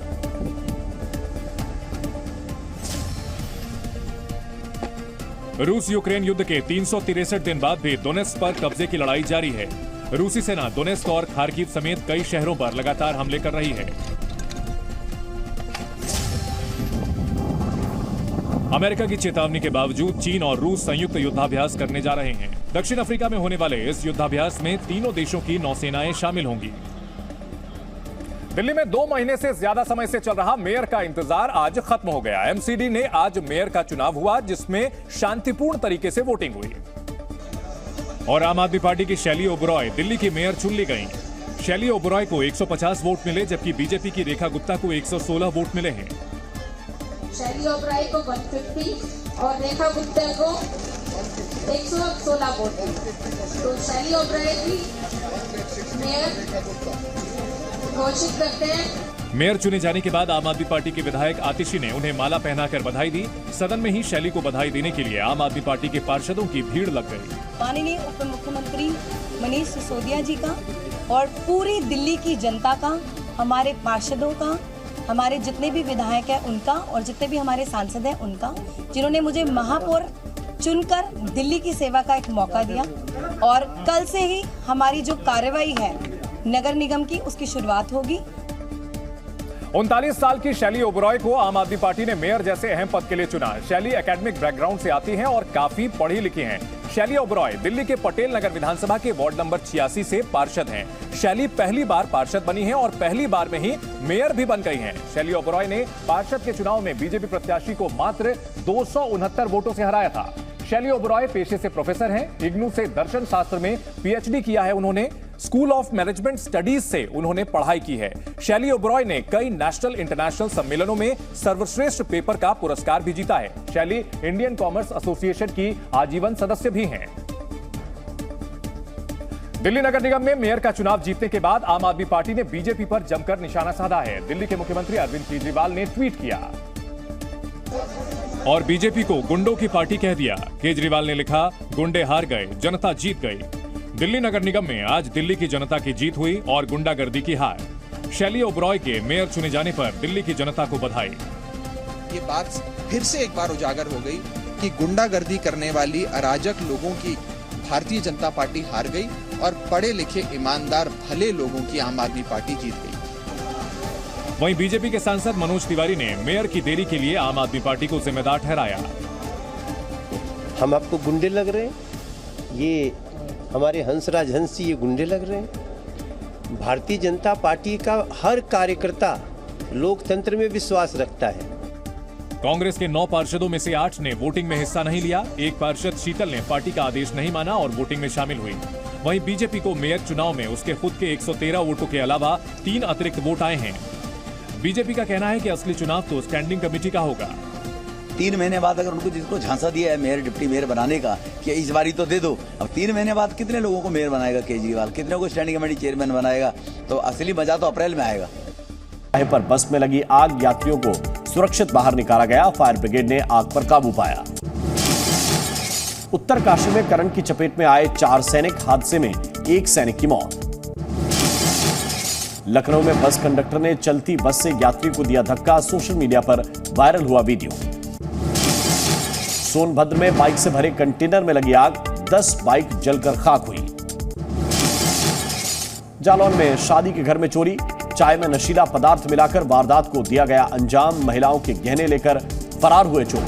S1: रूस यूक्रेन युद्ध के 363 दिन बाद भी डोनेत्स्क पर कब्जे की लड़ाई जारी है। रूसी सेना डोनेत्स्क और खार्किव समेत कई शहरों पर लगातार हमले कर रही है। अमेरिका की चेतावनी के बावजूद चीन और रूस संयुक्त युद्धाभ्यास करने जा रहे हैं। दक्षिण अफ्रीका में होने वाले इस युद्धाभ्यास में तीनों देशों की नौसेनाएं शामिल होंगी। दिल्ली में 2 महीने से ज्यादा समय से चल रहा मेयर का इंतजार आज खत्म हो गया। एमसीडी ने आज मेयर का चुनाव हुआ, जिसमें शांतिपूर्ण तरीके से वोटिंग हुई और आम आदमी पार्टी की शैली ओबरॉय दिल्ली की मेयर चुन ली गई। शैली ओबरॉय को 150 वोट मिले, जबकि बीजेपी की रेखा गुप्ता को 116 वोट मिले हैं।
S19: शैली ओबरॉय को 150 और रेखा गुप्ता को 116 वोट। तो शैली ओबरॉय की मेयर घोषित करते हैं।
S1: मेयर चुने जाने के बाद आम आदमी पार्टी के विधायक आतिशी ने उन्हें माला पहनाकर बधाई दी। सदन में ही शैली को बधाई देने के लिए आम आदमी पार्टी के पार्षदों की भीड़ लग गई।
S20: माननीय उप मुख्यमंत्री मनीष सिसोदिया जी का और पूरी दिल्ली की जनता का, हमारे पार्षदों का, हमारे जितने भी विधायक हैं उनका और जितने भी हमारे सांसद हैं उनका, जिन्होंने मुझे महापौर चुनकर दिल्ली की सेवा का एक मौका दिया। और कल से ही हमारी जो कार्रवाई है नगर निगम की, उसकी शुरुआत होगी।
S1: 39 साल की शैली ओबरॉय को आम आदमी पार्टी ने मेयर जैसे अहम पद के लिए चुना। शैली एकेडमिक बैकग्राउंड से आती हैं और काफी पढ़ी लिखी हैं। शैली ओबरॉय दिल्ली के पटेल नगर विधानसभा के वार्ड नंबर 86 से पार्षद हैं। शैली पहली बार पार्षद बनी हैं और पहली बार में ही मेयर भी बन गई हैं। शैली ओबरॉय ने पार्षद के चुनाव में बीजेपी प्रत्याशी को मात्र 269 वोटों से हराया था। शैली ओबरॉय पेशे से प्रोफेसर हैं। इग्नू से दर्शन शास्त्र में पीएचडी किया है उन्होंने। स्कूल ऑफ मैनेजमेंट स्टडीज से उन्होंने पढ़ाई की है। शैली ओबरॉय ने कई नेशनल इंटरनेशनल सम्मेलनों में सर्वश्रेष्ठ पेपर का पुरस्कार भी जीता है। शैली इंडियन कॉमर्स एसोसिएशन की आजीवन सदस्य भी हैं। दिल्ली नगर निगम में मेयर का चुनाव जीतने के बाद आम आदमी पार्टी ने बीजेपी पर जमकर निशाना साधा है। दिल्ली के मुख्यमंत्री अरविंद केजरीवाल ने ट्वीट किया और बीजेपी को गुंडों की पार्टी कह दिया। केजरीवाल ने लिखा, गुंडे हार गए, जनता जीत गई। दिल्ली नगर निगम में आज दिल्ली की जनता की जीत हुई और गुंडागर्दी की हार। शैली ओबरॉय के मेयर चुने जाने पर दिल्ली की जनता को बधाई।
S21: ये बात फिर से एक बार उजागर हो गई कि गुंडागर्दी करने वाली अराजक लोगों की भारतीय जनता पार्टी हार गई और पढ़े लिखे ईमानदार भले लोगों की आम आदमी पार्टी जीत गई।
S1: वहीं बीजेपी के सांसद मनोज तिवारी ने मेयर की देरी के लिए आम आदमी पार्टी को जिम्मेदार ठहराया।
S22: हम आपको गुंडे लग रहे हैं? ये हमारे हंसराज हंस जी ये गुंडे लग रहे हैं? भारतीय जनता पार्टी का हर कार्यकर्ता लोकतंत्र में विश्वास रखता है।
S1: कांग्रेस के 9 पार्षदों में से 8 ने वोटिंग में हिस्सा नहीं लिया। एक पार्षद शीतल ने पार्टी का आदेश नहीं माना और वोटिंग में शामिल हुई। वहीं बीजेपी को मेयर चुनाव में उसके खुद के 113 वोटों के अलावा 3 अतिरिक्त वोट आए हैं। बीजेपी का कहना है कि असली चुनाव तो स्टैंडिंग कमेटी का होगा।
S23: 3 महीने बाद अगर उनको जिसको झांसा दिया है मेयर डिप्टी मेयर बनाने का कि इस बारी तो दे दो, अब 3 महीने बाद कितने लोगों को मेयर बनाएगा केजरीवाल, कितने को स्टैंडिंग कमेटी चेयरमैन बनाएगा? तो असली मजा तो अप्रैल में आएगा।
S24: पर बस में लगी आग, यात्रियों को सुरक्षित बाहर निकाला गया। फायर ब्रिगेड ने आग पर काबू पाया। उत्तरकाशी में करंट की चपेट में आए 4 सैनिक, हादसे में 1 सैनिक की मौत। लखनऊ में बस कंडक्टर ने चलती बस से यात्री को दिया धक्का, सोशल मीडिया पर वायरल हुआ वीडियो। सोनभद्र में बाइक से भरे कंटेनर में लगी आग, 10 बाइक जलकर खाक हुई। जालौन में शादी के घर में चोरी, चाय में नशीला पदार्थ मिलाकर वारदात को दिया गया अंजाम। महिलाओं के गहने लेकर फरार हुए चोर।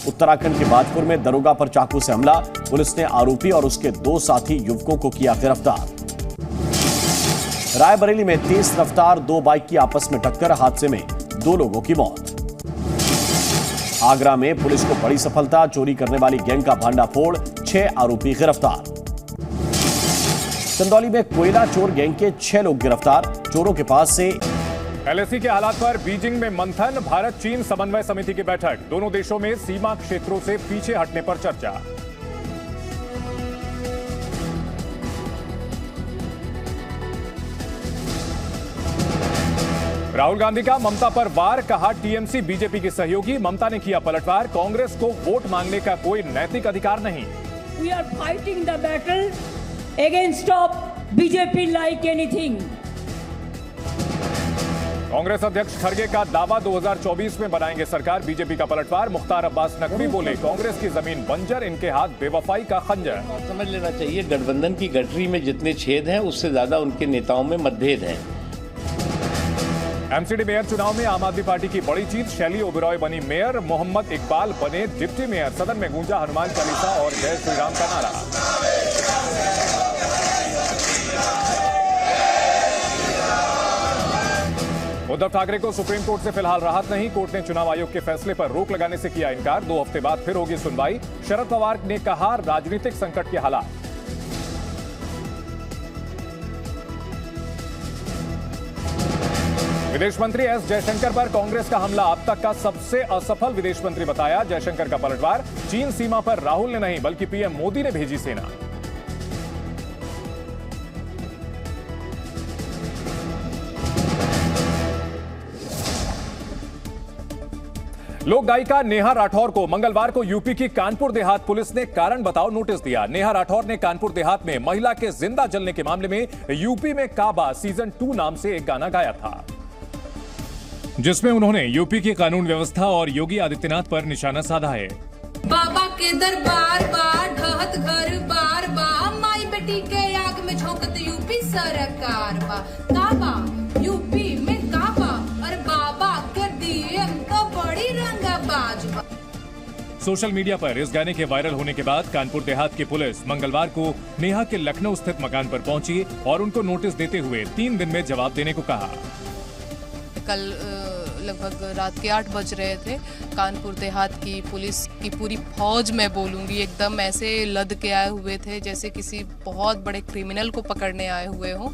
S24: उत्तराखंड के बाजपुर में दरोगा पर चाकू से हमला, पुलिस ने आरोपी और उसके 2 साथी युवकों को किया गिरफ्तार। रायबरेली में तेज रफ्तार 2 बाइक की आपस में टक्कर, हादसे में 2 लोगों की मौत। आगरा में पुलिस को बड़ी सफलता, चोरी करने वाली गैंग का भांडाफोड़, 6 आरोपी गिरफ्तार। चंदौली में कोयला चोर गैंग के 6 लोग गिरफ्तार, चोरों के पास से
S1: एलएसी के हालात पर बीजिंग में मंथन, भारत चीन समन्वय समिति की बैठक, दोनों देशों में सीमा क्षेत्रों से पीछे हटने पर चर्चा। राहुल गांधी का ममता पर वार, कहा टीएमसी बीजेपी की सहयोगी, ममता ने किया पलटवार, कांग्रेस को वोट मांगने का कोई नैतिक अधिकार नहीं।
S3: We are fighting the battle against BJP like anything.
S1: Congress अध्यक्ष खड़गे का दावा 2024 में बनाएंगे सरकार, बीजेपी का पलटवार, मुख्तार अब्बास नकवी बोले कांग्रेस की जमीन बंजर, इनके हाथ बेवफाई का खंजर।
S4: समझ लेना चाहिए गठबंधन की गठरी में जितने छेद हैं उससे ज्यादा उनके नेताओं में मतभेद हैं।
S1: एमसीडी मेयर चुनाव में आम आदमी पार्टी की बड़ी जीत, शैली ओबेरॉय बनी मेयर, मोहम्मद इकबाल बने डिप्टी मेयर, सदन में गूंजा हनुमान चालीसा और जय श्री राम का नारा। उद्धव ठाकरे को सुप्रीम कोर्ट से फिलहाल राहत नहीं, कोर्ट ने चुनाव आयोग के फैसले पर रोक लगाने से किया इनकार, 2 हफ्ते बाद फिर होगी सुनवाई। शरद पवार ने कहा राजनीतिक संकट के हालात। विदेश मंत्री एस जयशंकर पर कांग्रेस का हमला, अब तक का सबसे असफल विदेश मंत्री बताया, जयशंकर का पलटवार, चीन सीमा पर राहुल ने नहीं बल्कि पीएम मोदी ने भेजी सेना। लोक गायिका नेहा राठौर को मंगलवार को यूपी की कानपुर देहात पुलिस ने कारण बताओ नोटिस दिया। नेहा राठौर ने कानपुर देहात में महिला के जिंदा जलने के मामले में यूपी में काबा सीजन 2 नाम से एक गाना गाया था, जिसमें उन्होंने यूपी की कानून व्यवस्था और योगी आदित्यनाथ पर निशाना साधा है।
S5: बाबा के दरबार बार ढहत घर बार बा, माई बेटी के आग में झोंकत यूपी सरकार बा, काबा यूपी में काबा और बाबा के डीएम तो बड़ी रंगबाज बा।
S1: सोशल मीडिया पर इस गाने के वायरल होने के बाद कानपुर देहात की पुलिस मंगलवार को नेहा के लखनऊ स्थित मकान पर पहुंची और उनको नोटिस देते हुए 3 दिन में जवाब देने को कहा।
S6: कल लगभग रात के 8 बज रहे थे, कानपुर देहात की पुलिस की पूरी फौज, मैं बोलूँगी एकदम ऐसे लद के आए हुए थे जैसे किसी बहुत बड़े क्रिमिनल को पकड़ने आए हुए हों।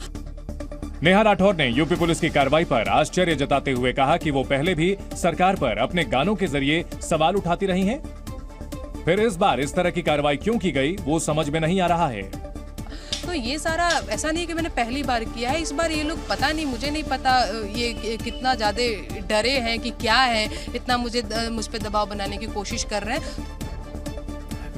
S1: नेहा राठौर ने यूपी पुलिस की कार्रवाई पर आश्चर्य जताते हुए कहा कि वो पहले भी सरकार पर अपने गानों के जरिए सवाल उठाती रही हैं, फिर इस बार इस तरह की कार्रवाई क्यों की गई वो समझ में नहीं आ रहा है।
S6: तो ये सारा ऐसा नहीं कि मैंने पहली बार किया है, इस बार ये लोग पता नहीं, मुझे नहीं पता ये कितना ज्यादा डरे हैं कि क्या है, इतना मुझ पे दबाव बनाने की कोशिश कर रहे हैं।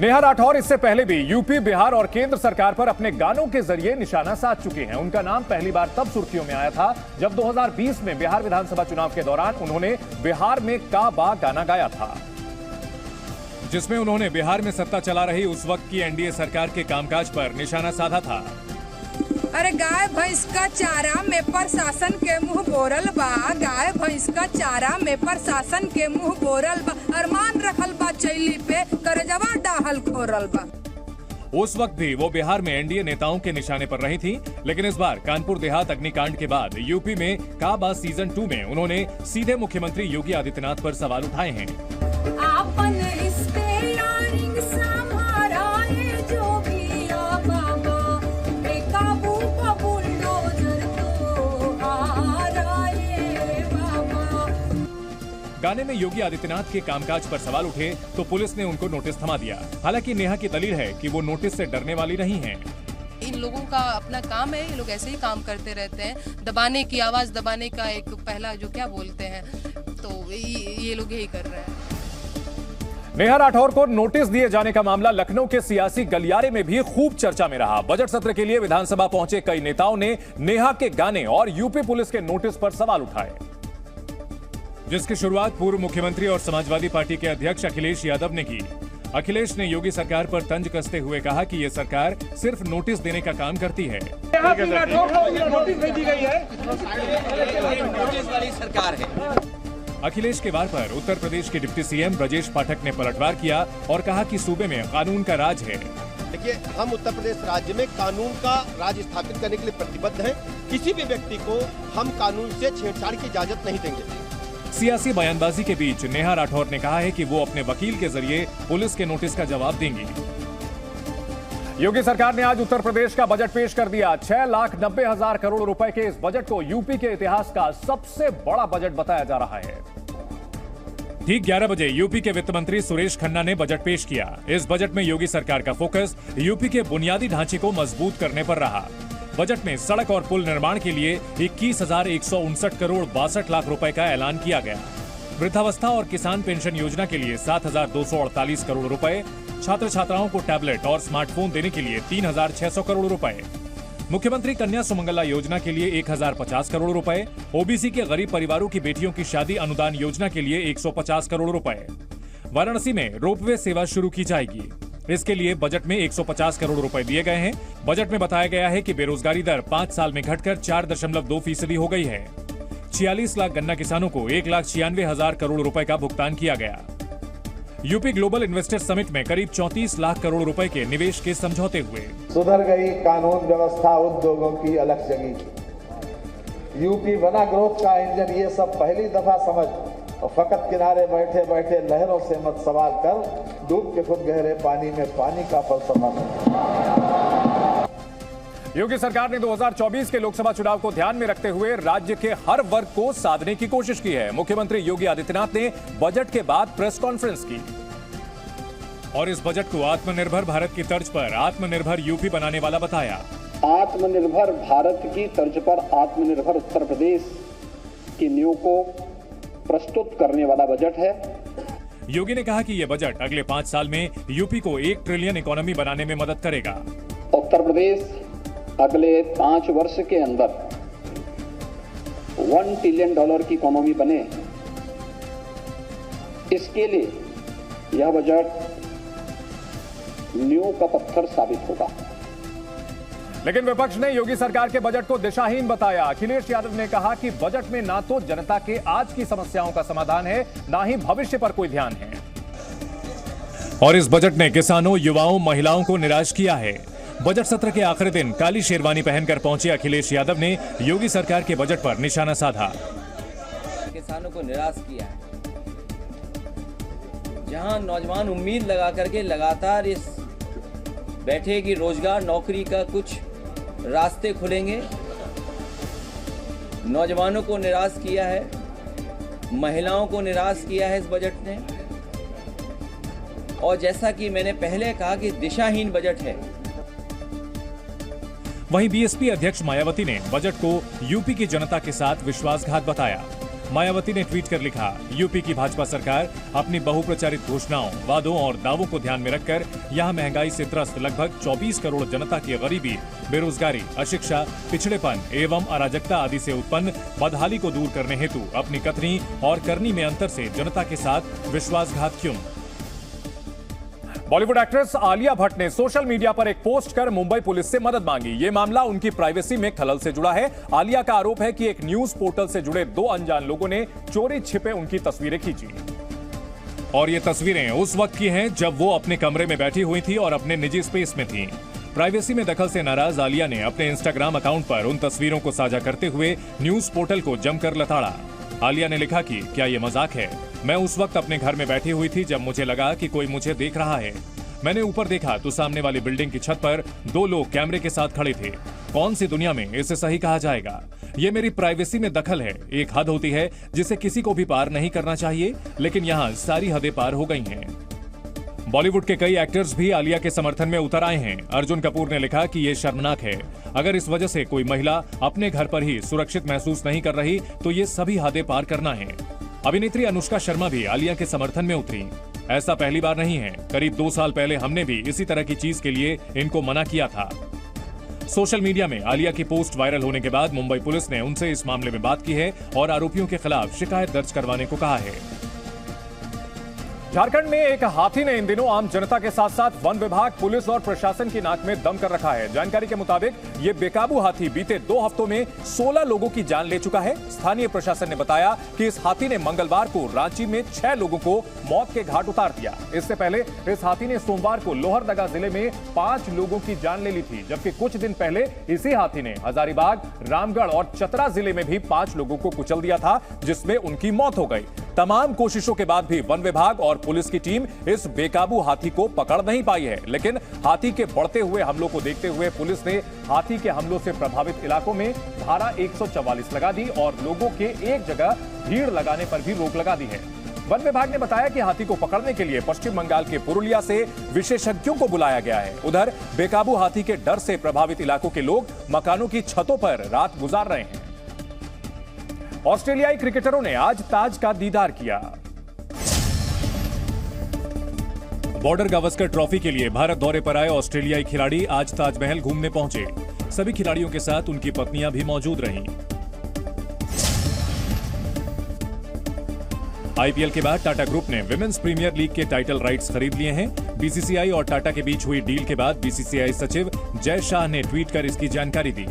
S1: नेहा राठौर इससे पहले भी यूपी, बिहार और केंद्र सरकार पर अपने गानों के जरिए निशाना साध चुके हैं। उनका नाम पहली बार तब सुर्खियों में आया था जब 2020 में बिहार विधानसभा चुनाव के दौरान उन्होंने बिहार में काबा गाना गाया था, जिसमें उन्होंने बिहार में सत्ता चला रही उस वक्त की एनडीए सरकार के कामकाज पर निशाना साधा था।
S5: अरे गाय भैंस का चारा में प्रशासन के मुंह बोरल बा, गाय भैंस का चारा में प्रशासन के मुंह बोरल बा, अरमान रखल बा चैली पे करजवा डाहल खोरल बा।
S1: उस वक्त भी वो बिहार में एनडीए नेताओं के निशाने पर रही थी, लेकिन इस बार कानपुर देहात अग्निकांड के बाद यूपी में काबा सीजन 2 में उन्होंने सीधे मुख्यमंत्री योगी आदित्यनाथ पर सवाल उठाए हैं। गाने में योगी आदित्यनाथ के कामकाज पर सवाल उठे तो पुलिस ने उनको नोटिस थमा दिया। हालांकि नेहा की दलील है कि वो नोटिस से डरने वाली नहीं है।
S6: इन लोगों का अपना काम है, ये लोग ऐसे ही काम करते रहते हैं, दबाने की, आवाज दबाने का एक पहला जो क्या बोलते हैं, तो ये लोग यही कर रहे हैं।
S1: नेहा राठौर को नोटिस दिए जाने का मामला लखनऊ के सियासी गलियारे में भी खूब चर्चा में रहा। बजट सत्र के लिए विधानसभा पहुंचे कई नेताओं ने नेहा के गाने और यूपी पुलिस के नोटिस पर सवाल उठाए, जिसकी शुरुआत पूर्व मुख्यमंत्री और समाजवादी पार्टी के अध्यक्ष अखिलेश यादव ने की। अखिलेश ने योगी सरकार पर तंज कसते हुए कहा कि ये सरकार सिर्फ नोटिस देने का काम करती है।
S5: नोटिस भेजी गई है,
S23: नोटिस वाली सरकार है।
S1: अखिलेश के वार पर उत्तर प्रदेश के डिप्टी सीएम ब्रजेश पाठक ने पलटवार किया और कहा कि सूबे में कानून का राज है।
S25: देखिए, हम उत्तर प्रदेश राज्य में कानून का राज स्थापित करने के लिए प्रतिबद्ध हैं। किसी भी व्यक्ति को हम कानून से छेड़छाड़ की इजाजत नहीं देंगे।
S1: सियासी बयानबाजी के बीच नेहा राठौर ने कहा है कि वो अपने वकील के जरिए पुलिस के नोटिस का जवाब देंगी। योगी सरकार ने आज उत्तर प्रदेश का बजट पेश कर दिया। 6,90,000 करोड़ रुपए के इस बजट को यूपी के इतिहास का सबसे बड़ा बजट बताया जा रहा है। ठीक 11 बजे यूपी के वित्त मंत्री सुरेश खन्ना ने बजट पेश किया। इस बजट में योगी सरकार का फोकस यूपी के बुनियादी ढांचे को मजबूत करने पर रहा। बजट में सड़क और पुल निर्माण के लिए 21,159 करोड़ 62 लाख रुपए का ऐलान किया गया। वृद्धावस्था और किसान पेंशन योजना के लिए 7,248 करोड़ रुपए, छात्र छात्राओं को टैबलेट और स्मार्टफोन देने के लिए 3,600 करोड़ रुपए, मुख्यमंत्री कन्या सुमंगला योजना के लिए 1,050 करोड़ रुपए, ओबीसी के गरीब परिवारों की बेटियों की शादी अनुदान योजना के लिए 150 करोड़ रुपए। वाराणसी में रोपवे सेवा शुरू की जाएगी। इसके लिए बजट में 150 करोड़ रुपए दिए गए हैं। बजट में बताया गया है कि बेरोजगारी दर 5 साल में घटकर 4.2% हो गई है। 46 लाख गन्ना किसानों को 1,96,000 करोड़ रुपए का भुगतान किया गया। यूपी ग्लोबल इन्वेस्टर समिट में करीब 34 लाख करोड़ रुपए के निवेश के समझौते हुए।
S7: सुधर गई कानून व्यवस्था, उद्योगों की अलग जगी। यूपी बना ग्रोथ का इंजन, ये सब पहली दफा समझ। और फकत किनारे बैठे बैठे लहरों से मत सवाल कर, डूब के खुद गहरे पानी में पानी का फलसफा कर।
S1: योगी सरकार ने 2024 के लोकसभा चुनाव को ध्यान में रखते हुए राज्य के हर वर्ग को साधने की कोशिश की है। मुख्यमंत्री योगी आदित्यनाथ ने बजट के बाद प्रेस कॉन्फ्रेंस की और इस बजट को आत्मनिर्भर भारत की तर्ज पर आत्मनिर्भर यूपी बनाने वाला बताया।
S8: आत्मनिर्भर भारत की तर्ज पर आत्मनिर्भर उत्तर प्रदेश की नींव को प्रस्तुत करने वाला बजट है।
S1: योगी ने कहा कि यह बजट अगले 5 साल में यूपी को 1 ट्रिलियन इकोनॉमी बनाने में मदद करेगा।
S8: उत्तर प्रदेश अगले 5 वर्ष के अंदर $1 ट्रिलियन की इकोनॉमी बने, इसके लिए यह बजट नींव का पत्थर साबित होगा।
S1: लेकिन विपक्ष ने योगी सरकार के बजट को दिशाहीन बताया। अखिलेश यादव ने कहा कि बजट में ना तो जनता के आज की समस्याओं का समाधान है, ना ही भविष्य पर कोई ध्यान है। और इस बजट ने किसानों, युवाओं, महिलाओं को निराश किया है। बजट सत्र के आखिरी दिन काली शेरवानी पहनकर पहुंचे अखिलेश यादव ने योगी सरकार के बजट पर निशाना साधा।
S9: किसानों को निराश किया है। जहां नौजवान उम्मीद लगा करके लगातार इस बैठे कि रोजगार नौकरी का कुछ रास्ते खुलेंगे, नौजवानों को निराश किया है, महिलाओं को निराश किया है इस बजट ने। और जैसा कि मैंने पहले कहा कि दिशाहीन बजट है।
S1: वहीं बीएसपी अध्यक्ष मायावती ने बजट को यूपी की जनता के साथ विश्वासघात बताया। मायावती ने ट्वीट कर लिखा, यूपी की भाजपा सरकार अपनी बहुप्रचारित घोषणाओं, वादों और दावों को ध्यान में रखकर यहां महंगाई से त्रस्त लगभग 24 करोड़ जनता की गरीबी, बेरोजगारी, अशिक्षा, पिछड़ेपन एवं अराजकता आदि से उत्पन्न बदहाली को दूर करने हेतु अपनी कथनी और करनी में अंतर से जनता के साथ विश्वासघात क्यों। बॉलीवुड एक्ट्रेस आलिया भट्ट ने सोशल मीडिया पर एक पोस्ट कर मुंबई पुलिस से मदद मांगी। ये मामला उनकी प्राइवेसी में खलल से जुड़ा है। आलिया का आरोप है कि एक न्यूज पोर्टल से जुड़े 2 अनजान लोगों ने चोरी छिपे उनकी तस्वीरें खींची और ये तस्वीरें उस वक्त की हैं जब वो अपने कमरे में बैठी हुई थी और अपने निजी स्पेस में थी। प्राइवेसी में दखल से नाराज आलिया ने अपने इंस्टाग्राम अकाउंट पर उन तस्वीरों को साझा करते हुए न्यूज पोर्टल को जमकर लताड़ा। आलिया ने लिखा कि क्या ये मजाक है? मैं उस वक्त अपने घर में बैठी हुई थी जब मुझे लगा कि कोई मुझे देख रहा है। मैंने ऊपर देखा तो सामने वाली बिल्डिंग की छत पर 2 लोग कैमरे के साथ खड़े थे। कौन सी दुनिया में इसे सही कहा जाएगा? ये मेरी प्राइवेसी में दखल है। एक हद होती है जिसे किसी को भी पार नहीं करना चाहिए, लेकिन यहाँ सारी हदें पार हो गई हैं। बॉलीवुड के कई एक्टर्स भी आलिया के समर्थन में उतर आए हैं। अर्जुन कपूर ने लिखा कि ये शर्मनाक है। अगर इस वजह से कोई महिला अपने घर पर ही सुरक्षित महसूस नहीं कर रही तो ये सभी हदें पार करना है। अभिनेत्री अनुष्का शर्मा भी आलिया के समर्थन में उतरी। ऐसा पहली बार नहीं है। करीब 2 साल पहले हमने भी इसी तरह की चीज के लिए इनको मना किया था। सोशल मीडिया में आलिया की पोस्ट वायरल होने के बाद मुंबई पुलिस ने उनसे इस मामले में बात की है और आरोपियों के खिलाफ शिकायत दर्ज करवाने को कहा है। झारखंड में एक हाथी ने इन दिनों आम जनता के साथ साथ वन विभाग, पुलिस और प्रशासन की नाक में दम कर रखा है। जानकारी के मुताबिक ये बेकाबू हाथी बीते 2 हफ्तों में 16 लोगों की जान ले चुका है। स्थानीय प्रशासन ने बताया कि इस हाथी ने मंगलवार को रांची में 6 लोगों को मौत के घाट उतार दिया। इससे पहले इस हाथी ने सोमवार को लोहरदगा जिले में 5 लोगों की जान ले ली थी, जबकि कुछ दिन पहले इसी हाथी ने हजारीबाग, रामगढ़ और चतरा जिले में भी 5 लोगों को कुचल दिया था, जिसमें उनकी मौत हो गई। तमाम कोशिशों के बाद भी वन विभाग और पुलिस की टीम इस बेकाबू हाथी को पकड़ नहीं पाई है। लेकिन हाथी के बढ़ते हुए हमलों को देखते हुए पुलिस ने हाथी के हमलों से प्रभावित इलाकों में धारा 144 लगा दी और लोगों के एक जगह भीड़ लगाने पर भी रोक लगा दी है। वन विभाग ने बताया कि हाथी को पकड़ने के लिए पश्चिम बंगाल के पुरुलिया से विशेषज्ञों को बुलाया गया है। उधर बेकाबू हाथी के डर से प्रभावित इलाकों के लोग मकानों की छतों पर रात गुजार रहे हैं। ऑस्ट्रेलियाई क्रिकेटरों ने आज ताज का दीदार किया। बॉर्डर गावस्कर ट्रॉफी के लिए भारत दौरे पर आए ऑस्ट्रेलियाई खिलाड़ी आज ताजमहल घूमने पहुंचे। सभी खिलाड़ियों के साथ उनकी पत्नियां भी मौजूद रहीं। आईपीएल के बाद टाटा ग्रुप ने विमेंस प्रीमियर लीग के टाइटल राइट्स खरीद लिए हैं। बीसीसीआई और टाटा के बीच हुई डील के बाद बीसीसीआई सचिव जय शाह ने ट्वीट कर इसकी जानकारी दी।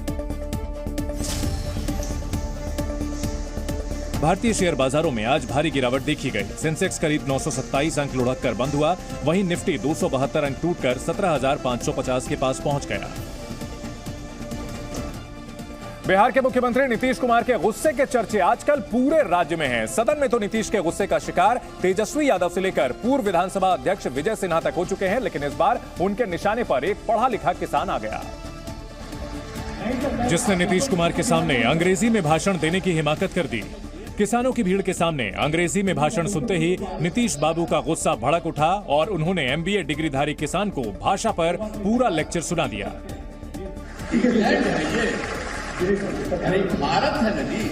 S1: भारतीय शेयर बाजारों में आज भारी गिरावट देखी गई। सेंसेक्स करीब 927 अंक लुढ़ककर बंद हुआ, वहीं निफ्टी 272 अंक टूटकर 17,550 के पास पहुंच गया। बिहार के मुख्यमंत्री नीतीश कुमार के गुस्से के चर्चे आजकल पूरे राज्य में हैं। सदन में तो नीतीश के गुस्से का शिकार तेजस्वी यादव से लेकर पूर्व विधानसभा अध्यक्ष विजय सिन्हा तक हो चुके हैं, लेकिन इस बार उनके निशाने पर एक पढ़ा लिखा किसान आ गया, जिसने नीतीश कुमार के सामने अंग्रेजी में भाषण देने की हिमाकत कर दी। किसानों की भीड़ के सामने अंग्रेजी में भाषण सुनते ही नीतीश बाबू का गुस्सा भड़क उठा और उन्होंने एमबीए डिग्रीधारी किसान को भाषा पर पूरा लेक्चर सुना दिया।
S2: अरे भारत है ना जी,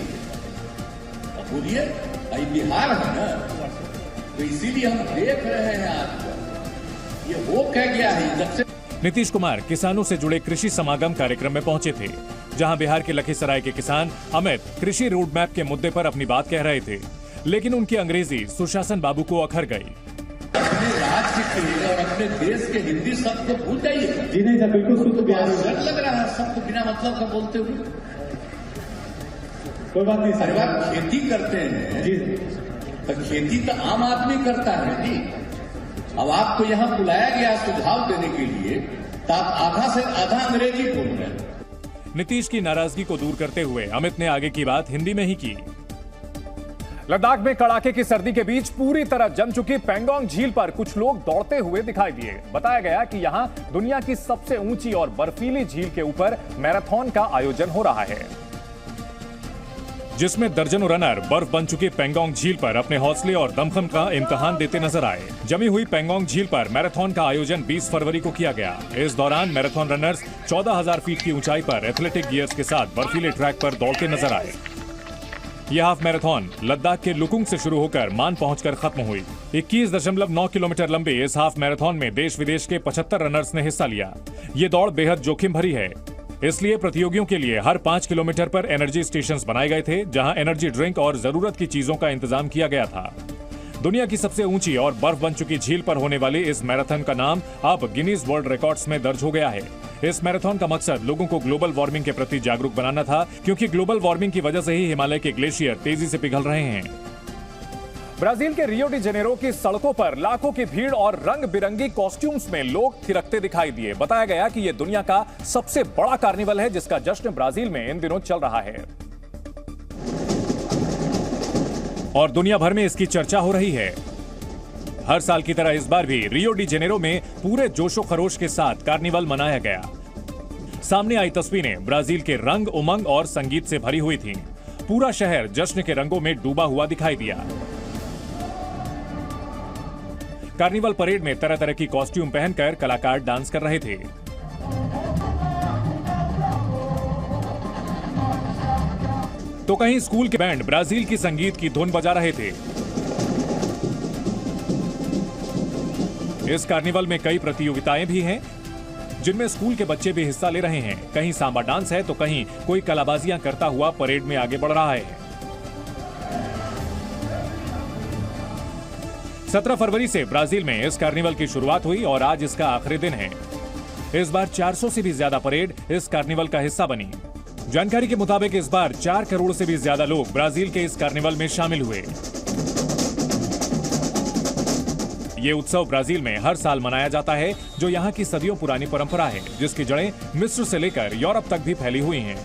S2: बोलिए भाई बिहार है ना, तो इसीलिए हम देख रहे हैं आज ये हो क्या गया है जब से।
S1: नीतीश कुमार किसानों से जुड़े कृषि समागम कार्यक्रम में पहुंचे थे, जहां बिहार के लखीसराय के किसान अमित कृषि रोड मैप के मुद्दे पर अपनी बात कह रहे थे, लेकिन उनकी अंग्रेजी सुशासन बाबू को अखर गई।
S2: अपने राज्य के और अपने देश के हिंदी शब्द को भूल जाइए।
S10: जी नहीं सर, बिल्कुल शुद्ध प्यार
S2: लग रहा है सबको बिना मतलब का बोलते हुए।
S10: कोई बात नहीं
S2: सर, आप खेती करते हैं जी, तो खेती तो आम आदमी करता है जी। अब आपको यहाँ बुलाया गया सुझाव देने के लिए, तो आप आधा से आधा अंग्रेजी बोल रहे हैं।
S1: नीतीश की नाराजगी को दूर करते हुए अमित ने आगे की बात हिंदी में ही की। लद्दाख में कड़ाके की सर्दी के बीच पूरी तरह जम चुकी पेंगोंग झील पर कुछ लोग दौड़ते हुए दिखाई दिए। बताया गया कि यहां दुनिया की सबसे ऊंची और बर्फीली झील के ऊपर मैराथन का आयोजन हो रहा है, जिसमें दर्जनों रनर बर्फ बन चुकी पेंगोंग झील पर अपने हौसले और दमखम का इम्तिहान देते नजर आए। जमी हुई पेंगोंग झील पर मैराथन का आयोजन 20 फरवरी को किया गया। इस दौरान मैराथन रनर्स 14,000 फीट की ऊंचाई पर एथलेटिक गियर्स के साथ बर्फीले ट्रैक पर दौड़ते नजर आए। यह हाफ मैराथन लद्दाख के लुकुंग से शुरू होकर मान पहुंचकर खत्म हुई। 21.9 किलोमीटर लंबे इस हाफ मैराथन में देश विदेश के 75 रनर्स ने हिस्सा लिया। ये दौड़ बेहद जोखिम भरी है, इसलिए प्रतियोगियों के लिए हर 5 किलोमीटर पर एनर्जी स्टेशंस बनाए गए थे, जहां एनर्जी ड्रिंक और जरूरत की चीजों का इंतजाम किया गया था। दुनिया की सबसे ऊंची और बर्फ बन चुकी झील पर होने वाली इस मैराथन का नाम अब गिनीज वर्ल्ड रिकॉर्ड्स में दर्ज हो गया है। इस मैराथन का मकसद लोगों को ग्लोबल वार्मिंग के प्रति जागरूक बनाना था, क्योंकि ग्लोबल वार्मिंग की वजह से ही हिमालय के ग्लेशियर तेजी से पिघल रहे हैं। ब्राजील के रियो डी जेनेरो की सड़कों पर लाखों की भीड़ और रंग बिरंगी कॉस्ट्यूम्स में लोग थिरकते दिखाई दिए। बताया गया कि यह दुनिया का सबसे बड़ा कार्निवल है, जिसका जश्न ब्राजील में इन दिनों चल रहा है और दुनिया भर में इसकी चर्चा हो रही है। हर साल की तरह इस बार भी रियो डी जेनेरो में पूरे जोशो खरोश के साथ कार्निवल मनाया गया। सामने आई तस्वीरें ब्राजील के रंग, उमंग और संगीत से भरी हुई थीं। पूरा शहर जश्न के रंगों में डूबा हुआ दिखाई दिया। कार्निवल परेड में तरह तरह की कॉस्ट्यूम पहनकर कलाकार डांस कर रहे थे। तो कहीं स्कूल के बैंड ब्राजील की संगीत की धुन बजा रहे थे। इस कार्निवल में कई प्रतियोगिताएं भी हैं, जिनमें स्कूल के बच्चे भी हिस्सा ले रहे हैं। कहीं सांबा डांस है तो कहीं कोई कलाबाजियां करता हुआ परेड में आगे बढ़ रहा है। 17 फरवरी से ब्राजील में इस कार्निवल की शुरुआत हुई और आज इसका आखिरी दिन है। इस बार 400 से भी ज्यादा परेड इस कार्निवल का हिस्सा बनी। जानकारी के मुताबिक इस बार 4 करोड़ से भी ज्यादा लोग ब्राजील के इस कार्निवल में शामिल हुए। ये उत्सव ब्राजील में हर साल मनाया जाता है, जो यहाँ की सदियों पुरानी परंपरा है, जिसकी जड़ें मिस्र से लेकर यूरोप तक भी फैली हुई हैं।